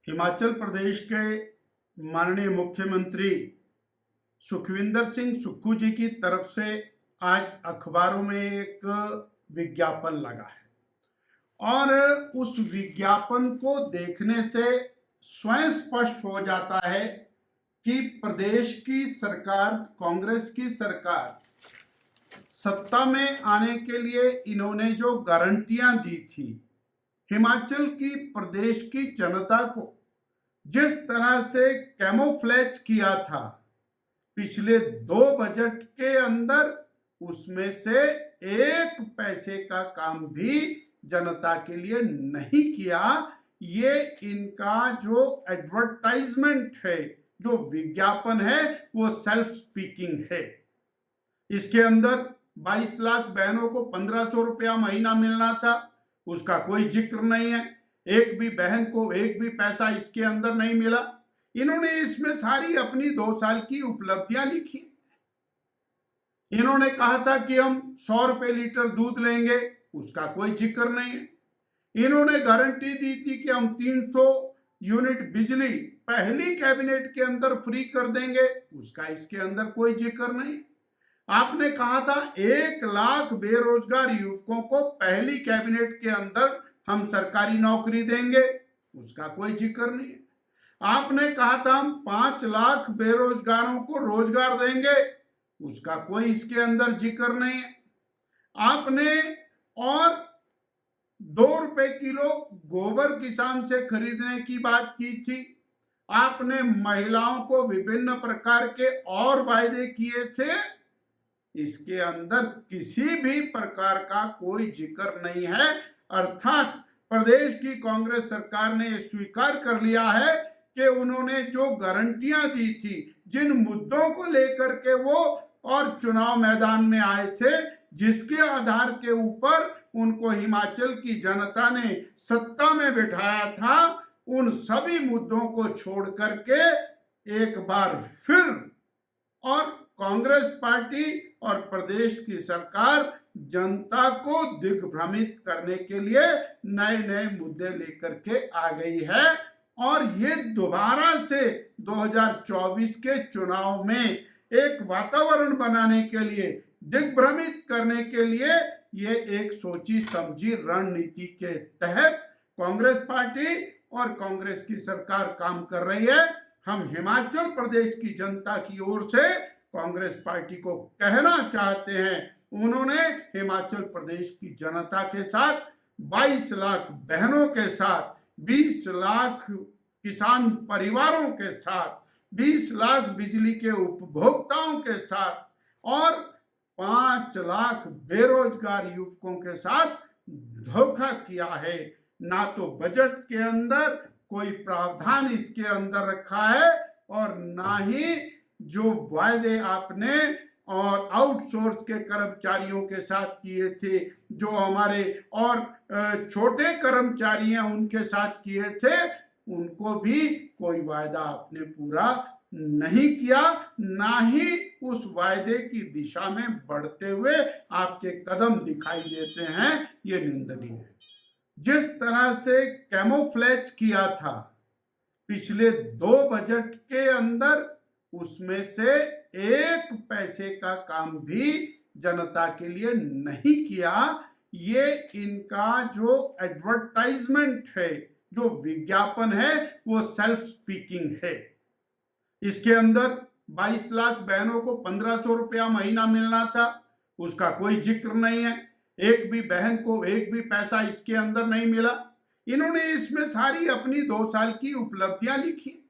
हिमाचल प्रदेश के माननीय मुख्यमंत्री सुखविंदर सिंह सुक्खू जी की तरफ से आज अखबारों में एक विज्ञापन लगा है और उस विज्ञापन को देखने से स्वयं स्पष्ट हो जाता है कि प्रदेश की सरकार, कांग्रेस की सरकार सत्ता में आने के लिए इन्होंने जो गारंटियां दी थी, हिमाचल की प्रदेश की जनता को जिस तरह से कैमोफ्लेज किया था पिछले 2 बजट के अंदर, उसमें से 1 पैसे का काम भी जनता के लिए नहीं किया। ये इनका जो एडवर्टाइजमेंट है, जो विज्ञापन है, वो सेल्फ स्पीकिंग है। इसके अंदर 22 लाख बहनों को 1500 रुपया महीना मिलना था, उसका कोई जिक्र नहीं है। एक भी बहन को एक भी पैसा इसके अंदर नहीं मिला। इन्होंने इसमें सारी अपनी 2 साल की उपलब्धियां लिखी। इन्होंने कहा था कि हम 100 रुपए लीटर दूध लेंगे, उसका कोई जिक्र नहीं है। इन्होंने गारंटी दी थी कि हम 300 यूनिट बिजली पहली कैबिनेट के अंदर फ्री कर देंगे, उसका इसके अंदर कोई जिक्र नहीं। आपने कहा था 1 लाख बेरोजगार युवकों को पहली कैबिनेट के अंदर हम सरकारी नौकरी देंगे, उसका कोई जिक्र नहीं है। आपने कहा था हम 5 लाख बेरोजगारों को रोजगार देंगे, उसका कोई इसके अंदर जिक्र नहीं है। आपने और 2 रुपए किलो गोबर किसान से खरीदने की बात की थी। आपने महिलाओं को विभिन्न प्रकार के और वायदे किए थे, इसके अंदर किसी भी प्रकार का कोई जिक्र नहीं है। अर्थात प्रदेश की कांग्रेस सरकार ने स्वीकार कर लिया है कि उन्होंने जो गारंटियां दी थी, जिन मुद्दों को लेकर के वो और चुनाव मैदान में आए थे, जिसके आधार के ऊपर उनको हिमाचल की जनता ने सत्ता में बिठाया था, उन सभी मुद्दों को छोड़ करके एक बार फिर और कांग्रेस पार्टी और प्रदेश की सरकार जनता को दिग्भ्रमित करने के लिए नए नए मुद्दे लेकर के आ गई है। और ये दोबारा से 2024 के चुनाव में एक वातावरण बनाने के लिए, दिग्भ्रमित करने के लिए, ये एक सोची समझी रणनीति के तहत कांग्रेस पार्टी और कांग्रेस की सरकार काम कर रही है। हम हिमाचल प्रदेश की जनता की ओर से कांग्रेस पार्टी को कहना चाहते हैं, उन्होंने हिमाचल प्रदेश की जनता के साथ, 22 लाख बहनों के साथ, 20 लाख किसान परिवारों के साथ, 20 लाख बिजली के उपभोक्ताओं के साथ और 5 लाख बेरोजगार युवकों के साथ धोखा किया है। ना तो बजट के अंदर कोई प्रावधान इसके अंदर रखा है और ना ही जो वायदे आपने और आउटसोर्स के कर्मचारियों के साथ किए थे, जो हमारे और छोटे कर्मचारी हैं उनके साथ किए थे, उनको भी कोई वायदा आपने पूरा नहीं किया। ना ही उस वायदे की दिशा में बढ़ते हुए आपके कदम दिखाई देते हैं, ये निंदनीय है। जिस तरह से कैमोफ्लेज किया था पिछले 2 बजट के अंदर, उसमें से 1 पैसे का काम भी जनता के लिए नहीं किया। ये इनका जो एडवर्टाइजमेंट है, जो विज्ञापन है, वो सेल्फ स्पीकिंग है। इसके अंदर 22 लाख बहनों को 1500 रुपया महीना मिलना था, उसका कोई जिक्र नहीं है। एक भी बहन को एक भी पैसा इसके अंदर नहीं मिला। इन्होंने इसमें सारी अपनी 2 साल की उपलब्धियां लिखी।